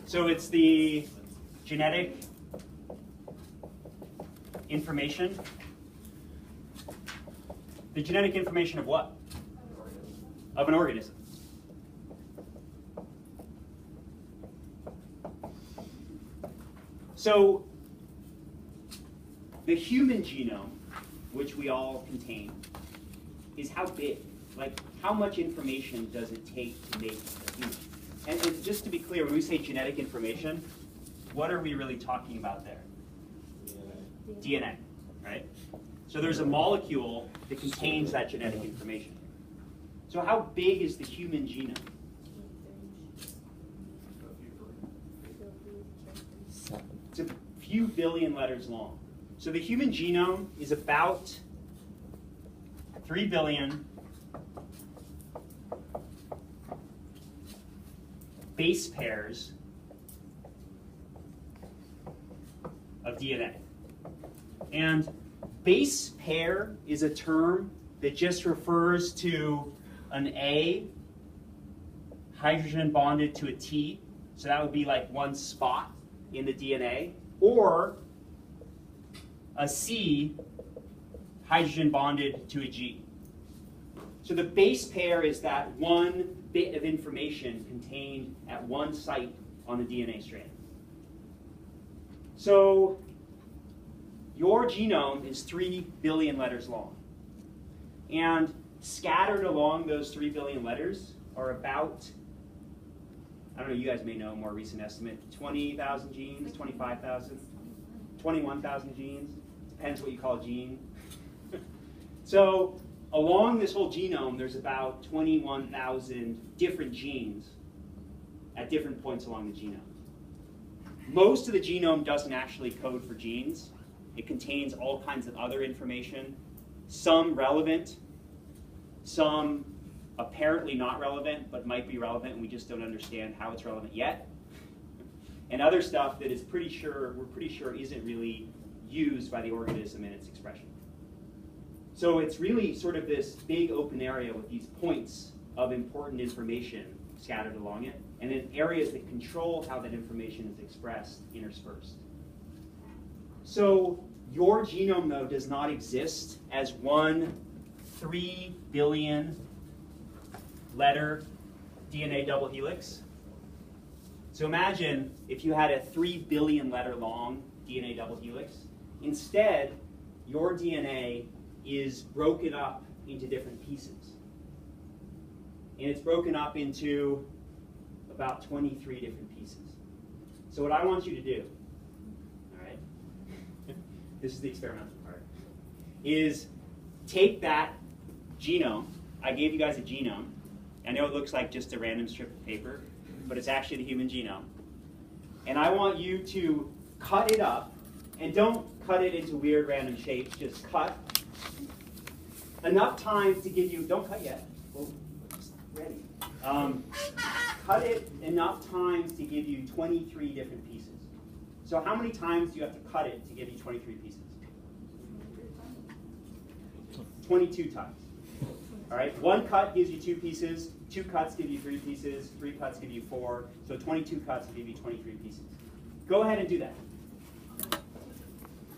So it's the genetic information. The genetic information of what? Of an organism. So the human genome, which we all contain, is how big? Like, how much information does it take to make a human? And just to be clear, when we say genetic information, what are we really talking about there? DNA, right? So there's a molecule that contains that genetic information. So how big is the human genome? It's a few billion letters long. So the human genome is about 3 billion base pairs of DNA. And base pair is a term that just refers to an A hydrogen bonded to a T. So that would be like one spot in the DNA, or a C hydrogen bonded to a G. So the base pair is that one bit of information contained at one site on the DNA strand. So your genome is 3 billion letters long. And scattered along those 3 billion letters are about, I don't know, you guys may know a more recent estimate, 20,000 genes, 25,000, 21,000 genes. Depends what you call a gene. So along this whole genome, there's about 21,000 different genes at different points along the genome. Most of the genome doesn't actually code for genes. It contains all kinds of other information, some relevant, some apparently not relevant, but might be relevant, and we just don't understand how it's relevant yet. And other stuff that is we're pretty sure isn't really used by the organism in its expression. So it's really sort of this big open area with these points of important information scattered along it, and then areas that control how that information is expressed interspersed. So your genome, though, does not exist as one 3 billion letter DNA double helix. So imagine if you had a 3 billion letter long DNA double helix. Instead, your DNA is broken up into different pieces. And it's broken up into about 23 different pieces. So what I want you to do, all right, this is the experimental part, is take that genome. I gave you guys a genome. I know it looks like just a random strip of paper, but it's actually the human genome. And I want you to cut it up, and don't cut it into weird random shapes, just cut enough times to give you, don't cut yet, oh, it's ready. Cut it enough times to give you 23 different pieces. So how many times do you have to cut it to give you 23 pieces? 22 times. All right, one cut gives you 2 pieces, 2 cuts give you 3 pieces, 3 cuts give you 4, so 22 cuts will give you 23 pieces. Go ahead and do that.